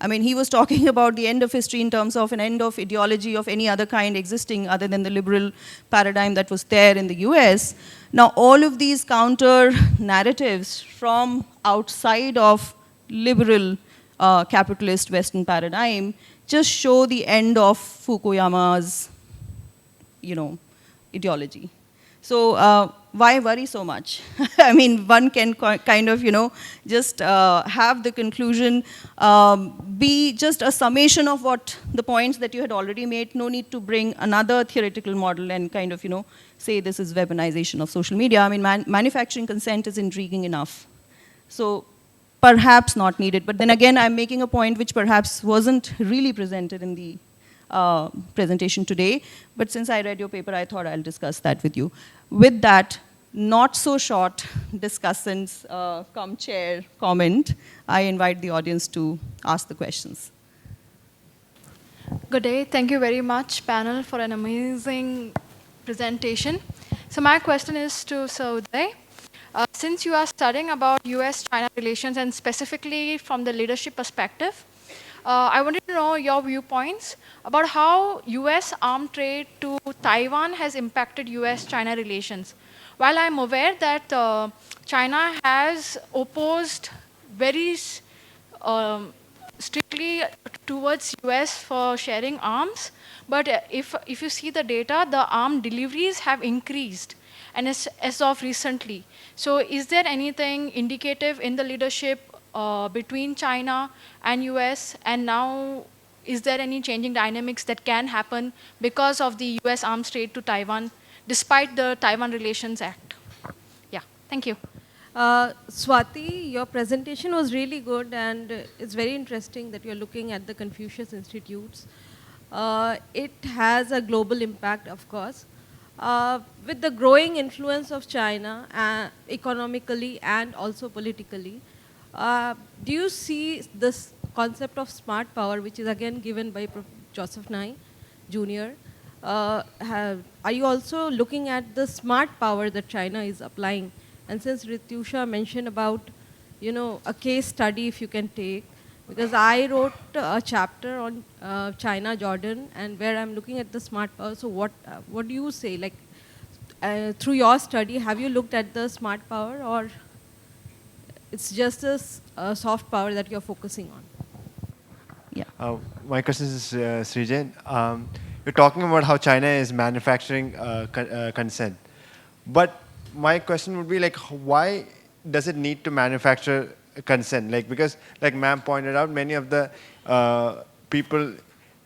I mean, he was talking about the end of history in terms of an end of ideology of any other kind existing other than the liberal paradigm that was there in the US. Now, all of these counter narratives from outside of liberal capitalist Western paradigm just show the end of Fukuyama's, ideology. So why worry so much? I mean, one can kind of, just have the conclusion be just a summation of what the points that you had already made. No need to bring another theoretical model and kind of, say this is weaponization of social media. I mean, manufacturing consent is intriguing enough. So perhaps not needed. But then again, I'm making a point which perhaps wasn't really presented in the presentation today. But since I read your paper, I thought I'll discuss that with you. With that, not so short discussants come chair comment, I invite the audience to ask the questions. Good day. Thank you very much, panel, for an amazing presentation. So my question is to Sir Uday. Since you are studying about US-China relations and specifically from the leadership perspective, I wanted to know your viewpoints about how US arms trade to Taiwan has impacted US-China relations. While I'm aware that China has opposed very strictly towards US for sharing arms, but if you see the data, the arm deliveries have increased, and as of recently. So is there anything indicative in the leadership between China and US, and now is there any changing dynamics that can happen because of the US arms trade to Taiwan, despite the Taiwan Relations Act? Yeah, thank you. Swati, your presentation was really good, and it's very interesting that you're looking at the Confucius Institutes. It has a global impact, of course. With the growing influence of China economically and also politically, do you see this concept of smart power, which is again given by Prof. Joseph Nye, Jr.? Are you also looking at the smart power that China is applying? And since Rityusha mentioned about, a case study, if you can take, because I wrote a chapter on China, Jordan, and where I'm looking at the smart power. So what do you say? Like, through your study, have you looked at the smart power, or it's just a soft power that you're focusing on? My question is Shree Jain. You're talking about how China is manufacturing consent. But my question would be like, why does it need to manufacture consent? Like, because like ma'am pointed out, many of the people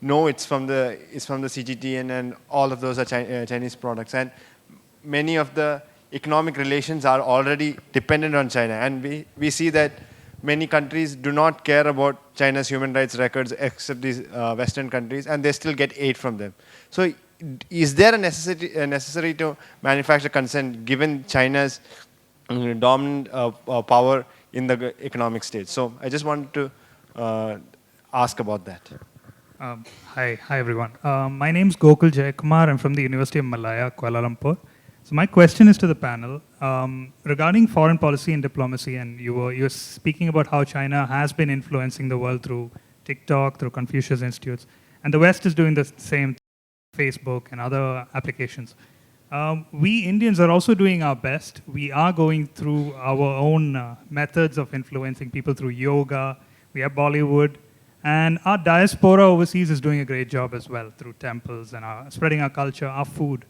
know it's from the CGTN and all of those are Chinese products. And many of the economic relations are already dependent on China. And we see that many countries do not care about China's human rights records except these Western countries, and they still get aid from them. So is there a necessary to manufacture consent given China's dominant power in the economic stage? So I just wanted to ask about that. Hi everyone. My name is Gokul Jayakumar. I'm from the University of Malaya, Kuala Lumpur. So my question is to the panel regarding foreign policy and diplomacy, and you were speaking about how China has been influencing the world through TikTok, through Confucius institutes, and the West is doing the same, Facebook and other applications. We Indians are also doing our best. We are going through our own methods of influencing people through yoga. We have Bollywood, and our diaspora overseas is doing a great job as well through temples and spreading our culture, our food.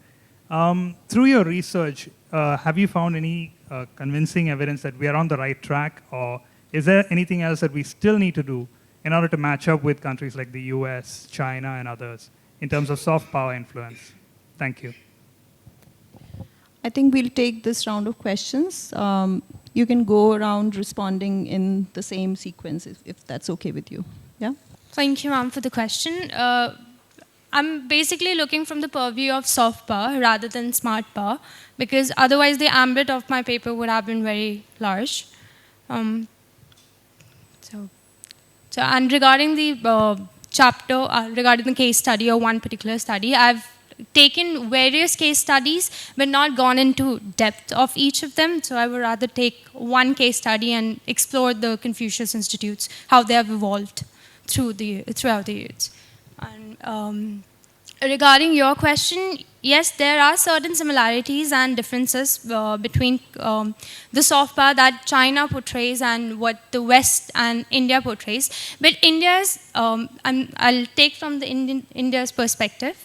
Through your research, have you found any convincing evidence that we are on the right track, or is there anything else that we still need to do in order to match up with countries like the US, China, and others in terms of soft power influence? Thank you. I think we'll take this round of questions. You can go around responding in the same sequence if that's okay with you. Yeah? Thank you, ma'am, for the question. I'm basically looking from the purview of soft power rather than smart power, because otherwise the ambit of my paper would have been very large. And regarding the chapter, regarding the case study or one particular study, I've taken various case studies but not gone into depth of each of them. So I would rather take one case study and explore the Confucius institutes, how they have evolved throughout the years. And regarding your question, yes, there are certain similarities and differences between the soft power that China portrays and what the West and India portrays. But India's, I'll take from the India's perspective.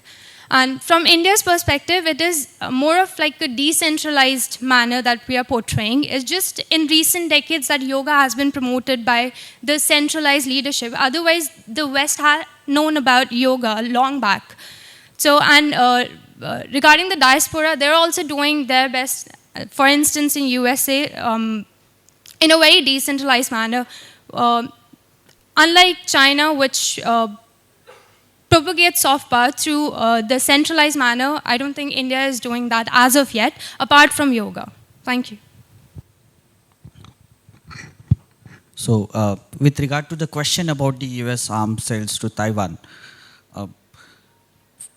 And from India's perspective, it is more of like a decentralized manner that we are portraying. It's just in recent decades that yoga has been promoted by the centralized leadership. Otherwise, the West had known about yoga long back. So, and regarding the diaspora, they're also doing their best. For instance, in USA, in a very decentralized manner. Unlike China, which propagate soft power through the centralized manner, I don't think India is doing that as of yet, apart from yoga. Thank you. So, with regard to the question about the US arms sales to Taiwan,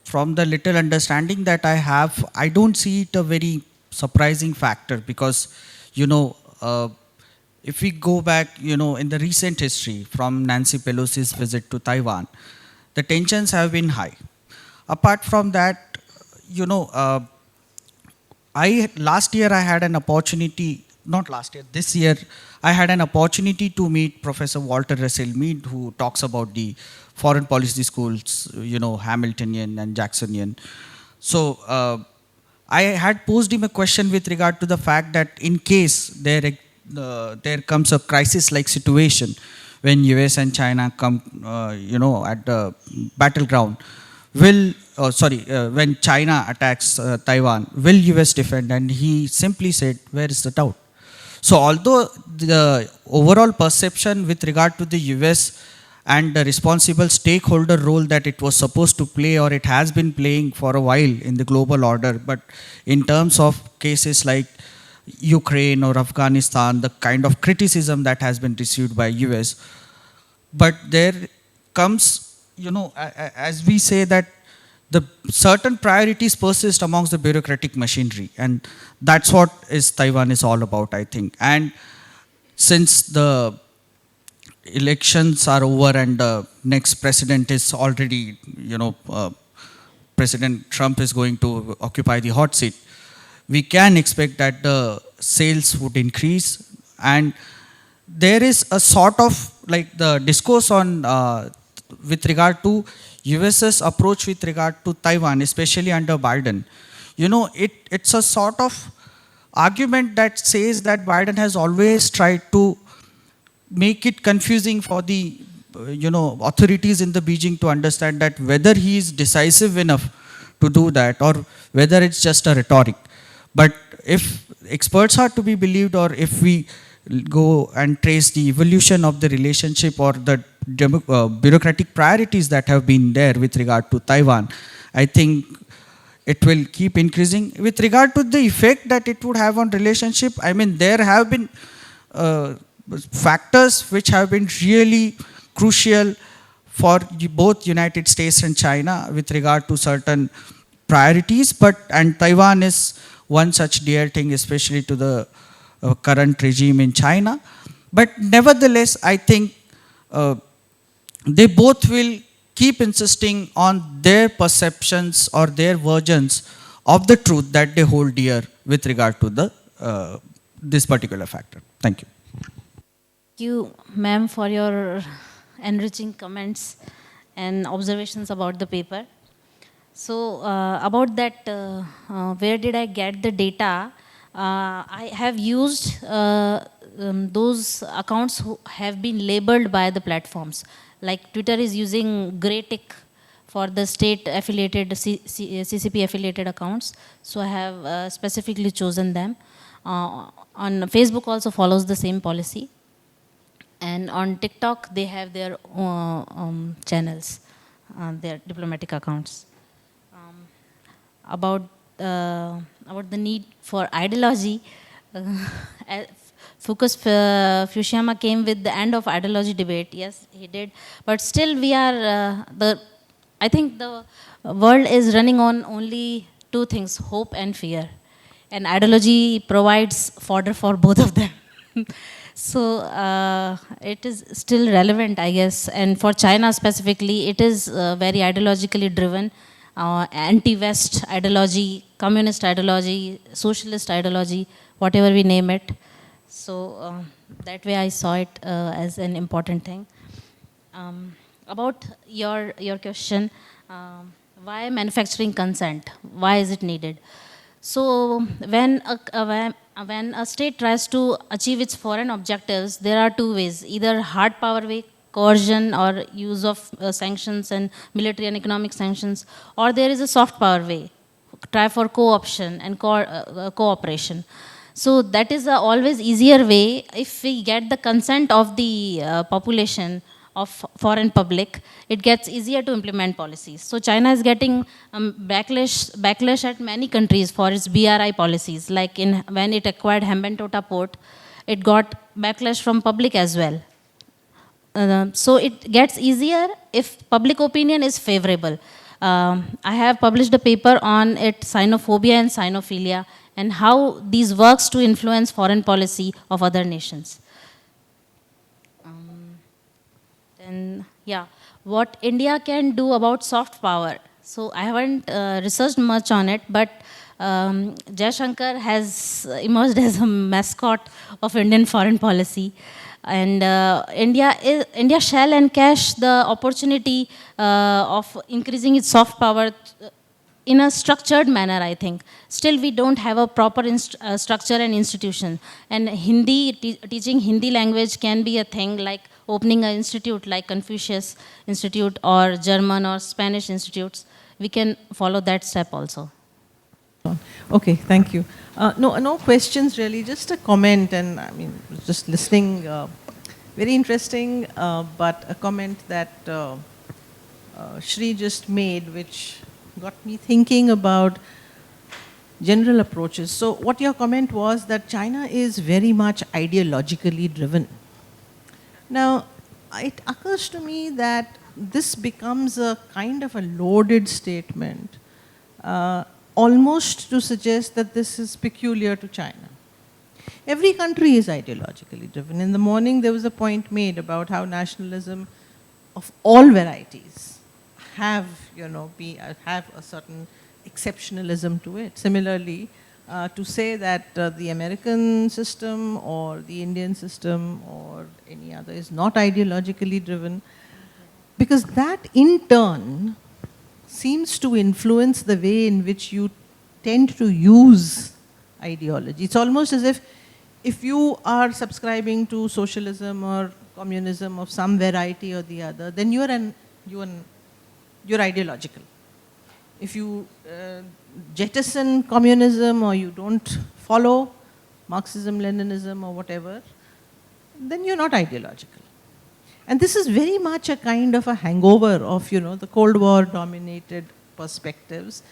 from the little understanding that I have, I don't see it a very surprising factor because, if we go back, in the recent history from Nancy Pelosi's visit to Taiwan, the tensions have been high. Apart from that, last year I had an opportunity, not last year, this year, I had an opportunity to meet Professor Walter Russell Mead, who talks about the foreign policy schools, Hamiltonian and Jacksonian. So I had posed him a question with regard to the fact that in case there comes a crisis-like situation, when US and China come, at the battleground, when China attacks Taiwan, will US defend? And he simply said, where is the doubt? So although the overall perception with regard to the US and the responsible stakeholder role that it was supposed to play, or it has been playing for a while in the global order, but in terms of cases like Ukraine or Afghanistan, the kind of criticism that has been received by US. But there comes, as we say that the certain priorities persist amongst the bureaucratic machinery, and that's what Taiwan is all about, I think. And since the elections are over and the next president is already, President Trump is going to occupy the hot seat, we can expect that the sales would increase. And there is a sort of like the discourse on with regard to US's approach with regard to Taiwan, especially under Biden. You know, it's a sort of argument that says that Biden has always tried to make it confusing for the authorities in the Beijing to understand that whether he is decisive enough to do that or whether it's just a rhetoric. But if experts are to be believed, or if we go and trace the evolution of the relationship or the bureaucratic priorities that have been there with regard to Taiwan, I think it will keep increasing. With regard to the effect that it would have on relationship, I mean, there have been factors which have been really crucial for both United States and China with regard to certain priorities, and Taiwan is one such dear thing, especially to the current regime in China. But nevertheless, I think they both will keep insisting on their perceptions or their versions of the truth that they hold dear with regard to the this particular factor. Thank you. Thank you, ma'am, for your enriching comments and observations about the paper. So about that, where did I get the data? I have used those accounts who have been labeled by the platforms. Like Twitter is using grey tick for the state-affiliated, CCP-affiliated accounts. So I have specifically chosen them. On Facebook also follows the same policy. And on TikTok, they have their channels, their diplomatic accounts. About the need for ideology, Fukushima came with the end of ideology debate. Yes, he did. But still we are, I think the world is running on only two things, hope and fear. And ideology provides fodder for both of them. So it is still relevant, I guess. And for China specifically, it is very ideologically driven. Anti-West ideology, communist ideology, socialist ideology, whatever we name it. So that way I saw it as an important thing. About your question, why manufacturing consent? Why is it needed? So when a state tries to achieve its foreign objectives, there are two ways: either hard power way, coercion or use of sanctions and military and economic sanctions, or there is a soft power way, try for co-option and cooperation. So that is a always easier way if we get the consent of the population of foreign public. It gets easier to implement policies. So China is getting backlash at many countries for its BRI policies. Like when it acquired Hambantota port, it got backlash from public as well. So it gets easier if public opinion is favorable. I have published a paper on it, xenophobia and xenophilia, and how these works to influence foreign policy of other nations. And yeah, what India can do about soft power. So I haven't researched much on it, but Jaishankar has emerged as a mascot of Indian foreign policy. And India shall encash the opportunity of increasing its soft power in a structured manner, I think. Still, we don't have a proper structure and institution. And teaching Hindi language can be a thing, like opening an institute like Confucius Institute or German or Spanish institutes. We can follow that step also. Okay, thank you. No questions really, just a comment, and I mean, just listening, very interesting, but a comment that Shree just made, which got me thinking about general approaches. So what your comment was that China is very much ideologically driven. Now, it occurs to me that this becomes a kind of a loaded statement, almost to suggest that this is peculiar to China. Every country is ideologically driven. In the morning, there was a point made about how nationalism of all varieties have a certain exceptionalism to it. Similarly, to say that the American system or the Indian system or any other is not ideologically driven, Because that in turn seems to influence the way in which you tend to use ideology. It's almost as if you are subscribing to socialism or communism of some variety or the other, then you're ideological. If you jettison communism or you don't follow Marxism, Leninism or whatever, then you're not ideological. And this is very much a kind of a hangover of, the Cold War dominated perspectives,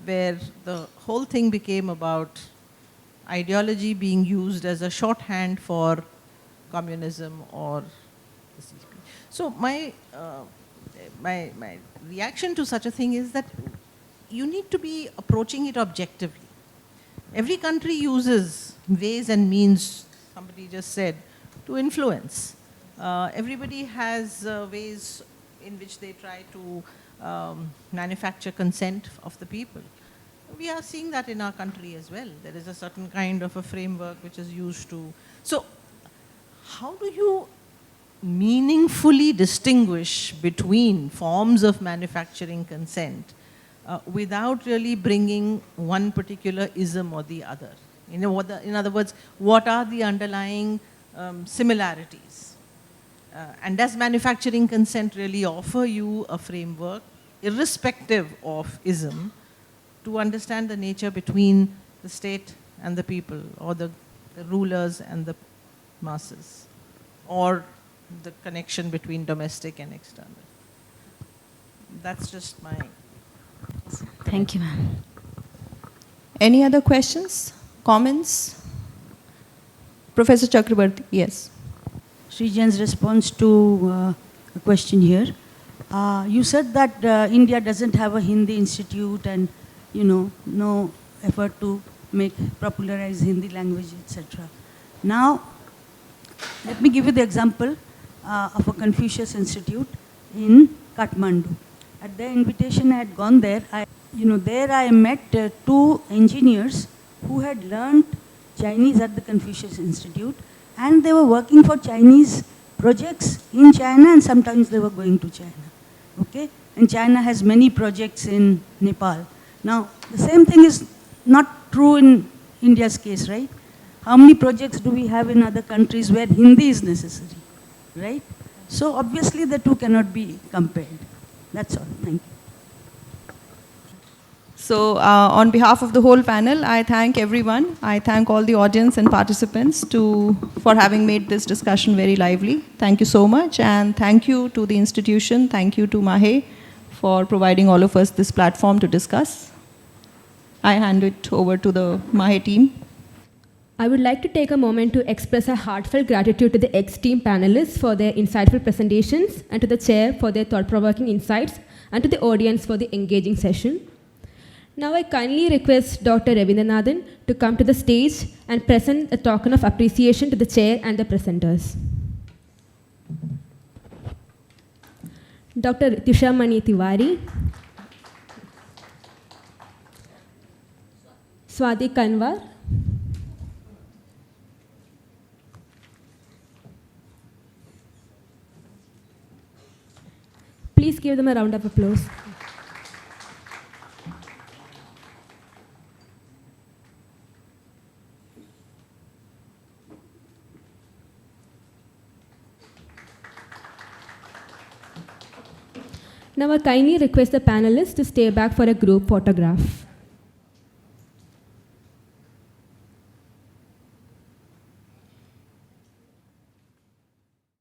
where the whole thing became about ideology being used as a shorthand for communism or the CP. So my reaction to such a thing is that you need to be approaching it objectively. Every country uses ways and means, somebody just said, to influence. Everybody has ways in which they try to manufacture consent of the people. We are seeing that in our country as well. There is a certain kind of a framework which is used to. So how do you meaningfully distinguish between forms of manufacturing consent without really bringing one particular ism or the other? In other words, what are the underlying similarities? And does manufacturing consent really offer you a framework, irrespective of ism, to understand the nature between the state and the people, or the rulers and the masses, or the connection between domestic and external? That's just my... Thank you, ma'am. Any other questions, comments? Professor Chakrabarti, yes. Shree Jain's response to a question here. You said that India doesn't have a Hindi institute and, no effort to popularize Hindi language, etc. Now, let me give you the example of a Confucius Institute in Kathmandu. At their invitation, I had gone there. There I met two engineers who had learned Chinese at the Confucius Institute, and they were working for Chinese projects in China, and sometimes they were going to China. Okay? And China has many projects in Nepal. Now, the same thing is not true in India's case, right? How many projects do we have in other countries where Hindi is necessary, right? So obviously the two cannot be compared. That's all. Thank you. So on behalf of the whole panel, I thank everyone. I thank all the audience and participants for having made this discussion very lively. Thank you so much. And thank you to the institution. Thank you to Mahe for providing all of us this platform to discuss. I hand it over to the Mahe team. I would like to take a moment to express a heartfelt gratitude to the ex-team panelists for their insightful presentations, and to the chair for their thought-provoking insights, and to the audience for the engaging session. Now I kindly request Dr. Ravindranathan to come to the stage and present a token of appreciation to the chair and the presenters. Dr. Rityusha Tiwary, Swati Kanwar, please give them a round of applause. Now I kindly request the panelists to stay back for a group photograph.